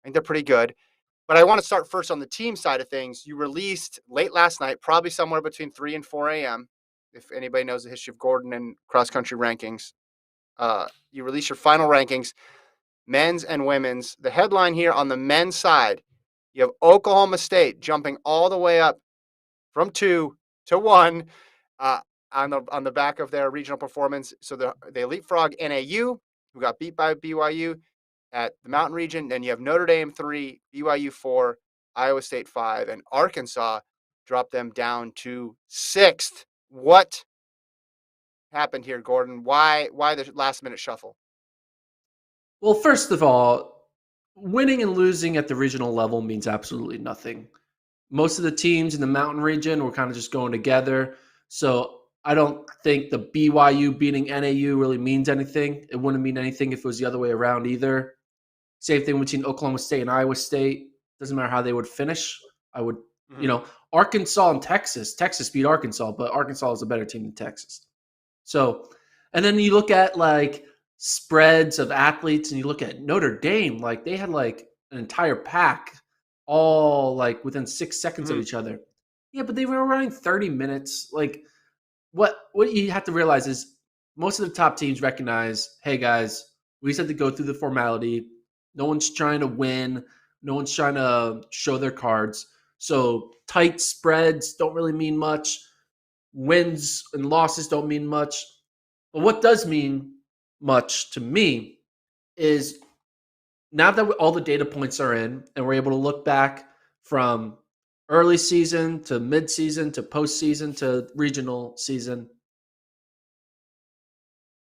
think they're pretty good. But I want to start first on the team side of things. You released late last night, probably somewhere between 3 and 4 a.m., if anybody knows the history of Gordon and cross-country rankings. You released your final rankings, men's and women's. The headline here on the men's side, you have Oklahoma State jumping all the way up from 2 to 1 uh, on the back of their regional performance. So they leapfrog NAU, who got beat by BYU at the Mountain Region. Then you have Notre Dame 3, BYU 4, Iowa State 5, and Arkansas dropped them down to 6th. What happened here, Gordon? Why the last-minute shuffle? Well, first of all, winning and losing at the regional level means absolutely nothing. Most of the teams in the Mountain Region were kind of just going together. So I don't think the BYU beating NAU really means anything. It wouldn't mean anything if it was the other way around either. Same thing between Oklahoma State and Iowa State. Doesn't matter how they would finish. Arkansas and Texas. Texas beat Arkansas, but Arkansas is a better team than Texas. So, and then you look at like spreads of athletes and you look at Notre Dame, like they had like an entire pack all like within 6 seconds of each other. Yeah, but they were running 30 minutes. Like what you have to realize is most of the top teams recognize, hey guys, we just have to go through the formality. No one's trying to win. No one's trying to show their cards. So tight spreads don't really mean much. Wins and losses don't mean much. But what does mean much to me is now that all the data points are in and we're able to look back from early season to mid-season to postseason to regional season,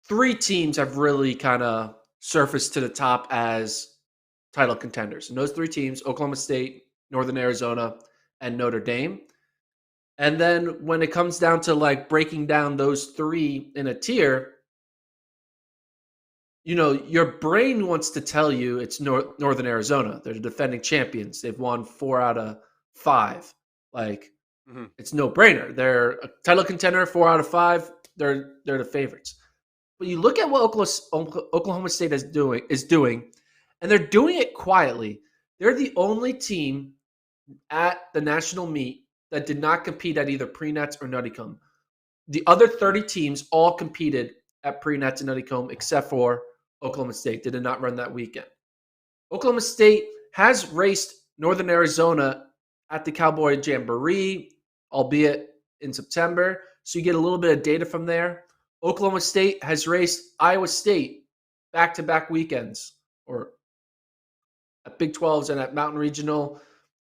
3 teams have really kind of surfaced to the top as title contenders. And those 3 teams, Oklahoma State, Northern Arizona, and Notre Dame. And then when it comes down to like breaking down those 3 in a tier, your brain wants to tell you it's Northern Arizona. They're the defending champions. They've won 4 out of 5. Like, It's no brainer. They're a title contender, 4 out of 5. They're the favorites. But you look at what Oklahoma State is doing, and they're doing it quietly. They're the only team at the national meet that did not compete at either pre-nets or Nuttycombe. The other 30 teams all competed at pre-nets and Nuttycombe except for Oklahoma State. They did not run that weekend. Oklahoma State has raced Northern Arizona at the Cowboy Jamboree, albeit in September. So you get a little bit of data from there. Oklahoma State has raced Iowa State back-to-back weekends, or at Big 12s and at Mountain Regional.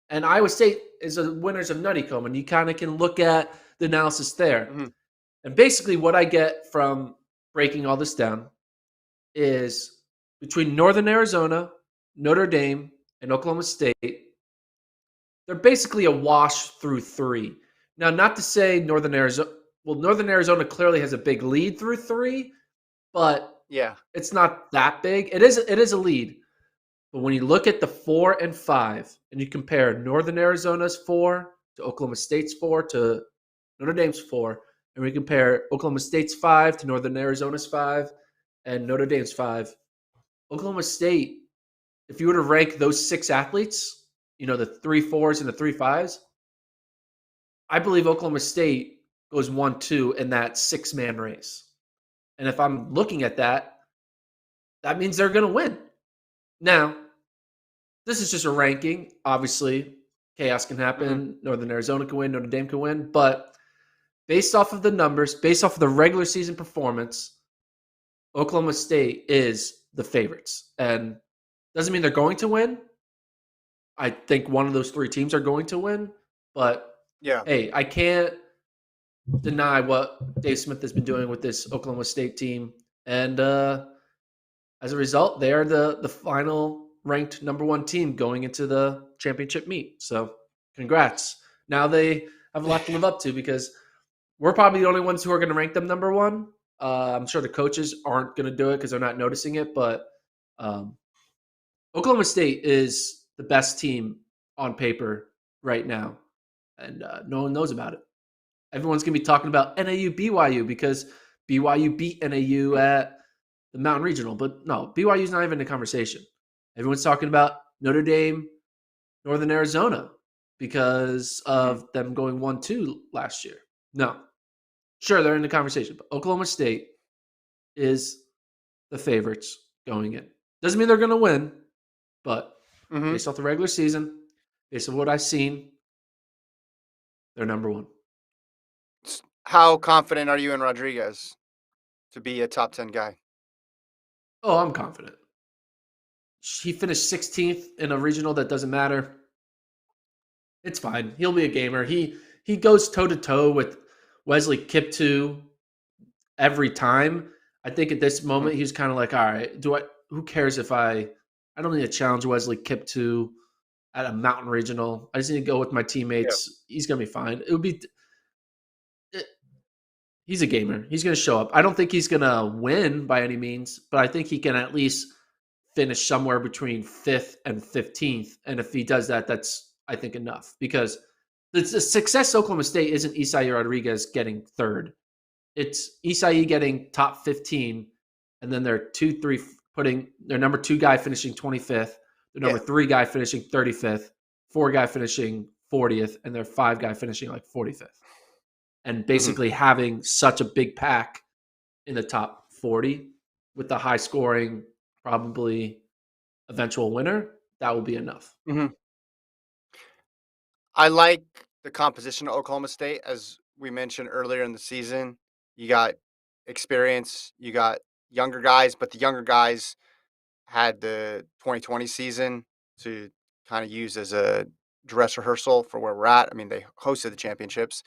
And Iowa State is the winners of Nuttycombe, and you kind of can look at the analysis there. And basically what I get from breaking all this down is between Northern Arizona, Notre Dame, and Oklahoma State, they're basically a wash through 3. Now, not to say Northern Arizona clearly has a big lead through 3, but it's not that big. It is a lead. But when you look at the 4 and 5, and you compare Northern Arizona's 4 to Oklahoma State's 4 to Notre Dame's 4, and we compare Oklahoma State's 5 to Northern Arizona's 5 and Notre Dame's 5, Oklahoma State, if you were to rank those 6 athletes, the 3 4s and the 3 5s, I believe Oklahoma State goes 1-2 in that 6-man race. And if I'm looking at that, that means they're going to win. Now, this is just a ranking. Obviously, chaos can happen. Northern Arizona can win. Notre Dame can win. But based off of the numbers, based off of the regular season performance, Oklahoma State is the favorites. And doesn't mean they're going to win. I think one of those 3 teams are going to win. But, hey, I can't deny what Dave Smith has been doing with this Oklahoma State team. And as a result, they are the final ranked number 1 team going into the championship meet. So congrats. Now they have a lot to live up to because we're probably the only ones who are going to rank them number 1. I'm sure the coaches aren't going to do it because they're not noticing it. But Oklahoma State is the best team on paper right now. And no one knows about it. Everyone's going to be talking about NAU BYU because BYU beat NAU at the Mountain Regional. But no, BYU's not even in the conversation. Everyone's talking about Notre Dame, Northern Arizona because Mhm. of them going 1-2 last year. No. Sure, they're in the conversation, but Oklahoma State is the favorites going in. Doesn't mean they're going to win, but Mhm. based off the regular season, based on what I've seen, they're number one. How confident are you in Rodriguez to be a top 10 guy? Oh, I'm confident. He finished 16th in a regional that doesn't matter. It's fine. He'll be a gamer. He goes toe to toe with Wesley Kiptoo every time. I think at this Mhm. moment he's kind of like, all right, do I? Who cares if I don't need to challenge Wesley Kiptoo at a mountain regional. I just need to go with my Yeah. teammates. He's gonna be fine. It would be. He's a gamer. He's gonna show up. I don't think he's gonna win by any means, but I think he can at least finish somewhere between 5th and 15th. And if he does that, that's I think enough because the success of Oklahoma State isn't Isai Rodriguez getting third. It's Isai getting top 15, and then their 2, 3 putting their number 2 guy finishing 25th, their number Yeah. 3 guy finishing 35th, 4 guy finishing 40th, and their 5 guy finishing like 45th. And Mhm. basically having such a big pack in the top 40 with the high scoring, probably eventual winner, that will be enough. Mhm. I like the composition of Oklahoma State, as we mentioned earlier in the season. You got experience, you got younger guys, but the younger guys had the 2020 season to kind of use as a dress rehearsal for where we're at. I mean, they hosted the championships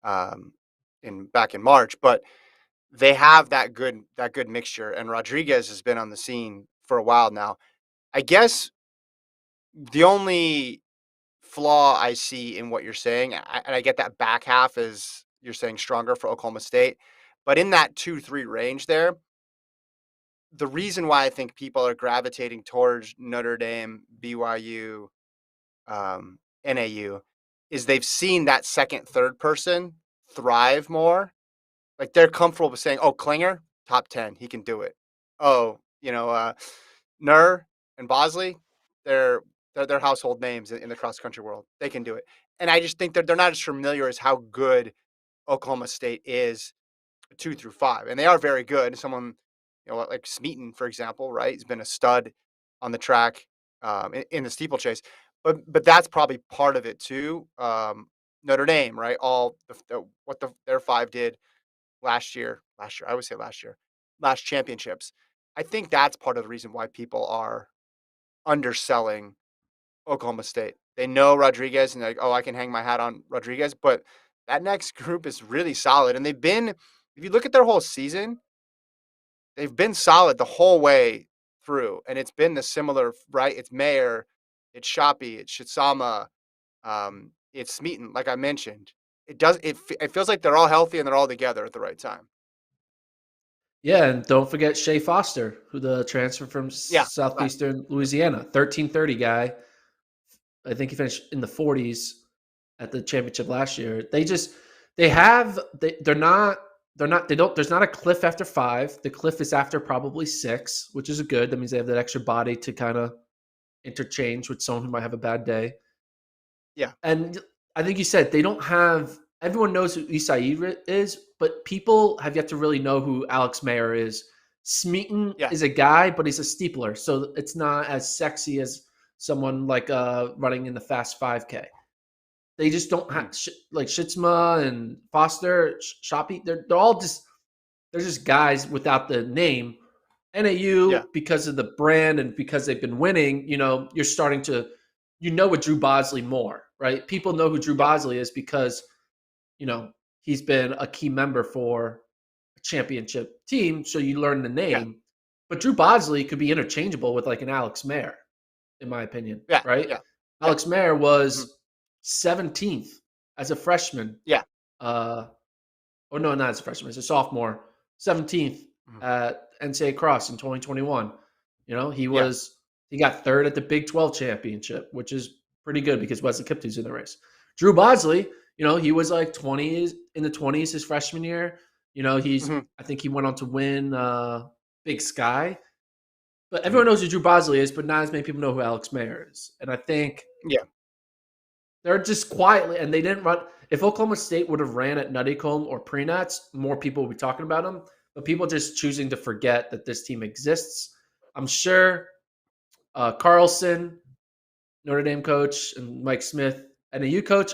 um, in back in March, but they have that good mixture. And Rodriguez has been on the scene for a while now. I guess the only flaw I see in what you're saying, and I get that back half is you're saying stronger for Oklahoma State, but in that 2-3 range there, the reason why I think people are gravitating towards Notre Dame, BYU, NAU is they've seen that second, third person thrive more. Like they're comfortable with saying, "Oh, Klinger, top 10, he can do it." Oh, Nur and Bosley, they're they're household names in the cross country world. They can do it, and I just think that they're not as familiar as how good Oklahoma State is 2 through 5, and they are very good. Someone, like Smeaton, for example, right? He's been a stud on the track in the steeplechase, but that's probably part of it too. Notre Dame, right? All what their 5 did last year, I would say last championships. I think that's part of the reason why people are underselling Oklahoma State. They know Rodriguez and they're like, oh, I can hang my hat on Rodriguez, but that next group is really solid. And they've been, if you look at their whole season, they've been solid the whole way through. And it's been the similar, right? It's Mayer, it's Shoppy, it's Shitsama, it's Smeaton, like I mentioned. It feels like they're all healthy and they're all together at the right time. Yeah, and don't forget Shea Foster, who the transfer from Yeah. Right. Southeastern Louisiana, 1330 guy. I think he finished in the 40s at the championship last year. They're not there's not a cliff after 5. The cliff is after probably 6, which is good. That means they have that extra body to kind of interchange with someone who might have a bad day. Yeah. And I think you said they don't have everyone knows who Isai is, but people have yet to really know who Alex Mayer is. Smeaton Yeah. is a guy, but he's a steepler, so it's not as sexy as someone like running in the fast 5K. They just don't have Mhm. like Shitsma and Foster, Shoppy. They're all just they're just guys without the name. Yeah. NAU, because of the brand and because they've been winning, you're starting to, what Drew Bosley more, right? People know who Drew Yep. Bosley is because, you know, he's been a key member for a championship team. So you learn the Yeah. name. But Drew Bosley could be interchangeable with like an Alex Mayer, in my opinion, Yeah. right? Yeah. Yeah. Alex Mayer Mhm. was 17th as a freshman. Yeah. Uh, oh no, not as a freshman, as a sophomore, 17th Mhm. at NCAA Cross in 2021. He Yeah. was he got third at the Big 12 championship, which is pretty good because Wesley Kiptoo's in the race. Drew Bosley, he was like 20s in the 20s his freshman year. Mhm. I think he went on to win Big Sky. But everyone Mhm. knows who Drew Bosley is, but not as many people know who Alex Mayer is. And I think Yeah. they're just quietly, and they didn't run. If Oklahoma State would have ran at Nuttycombe or Prenats, more people would be talking about them. But people just choosing to forget that this team exists. I'm sure Carlson, Notre Dame coach, and Mike Smith, NAU coach,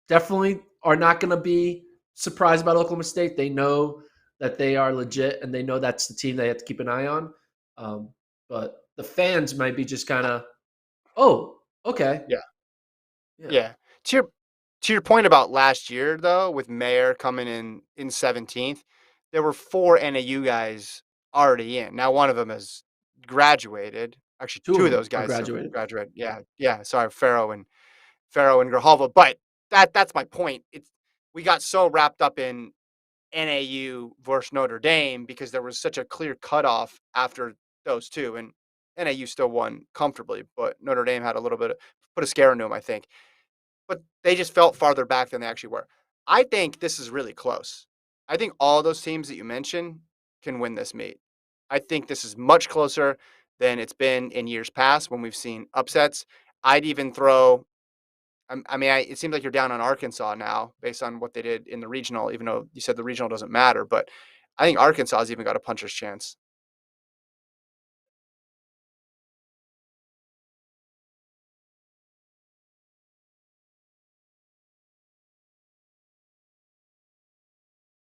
definitely are not going to be surprised about Oklahoma State. They know that they are legit, and they know that's the team they have to keep an eye on. Um, but the fans might be just kind of, oh, okay, Yeah. yeah, Yeah. To your to your point about last year though, with Mayer coming in 17th, there were 4 NAU guys already in. Now one of them has graduated. Actually, two 2 of of those them are guys have graduated. graduated. Yeah. Yeah. Sorry, Farrow and Grijalva. But that's my point. It's we got so wrapped up in NAU versus Notre Dame because there was such a clear cutoff after those two, and NAU still won comfortably, but Notre Dame had a little bit of put a scare into them, I think. But they just felt farther back than they actually were. I think this is really close. I think all those teams that you mentioned can win this meet. I think this is much closer than it's been in years past when we've seen upsets. I'd even throw. It seems like you're down on Arkansas now based on what they did in the regional, even though you said the regional doesn't matter. But I think Arkansas has even got a puncher's chance.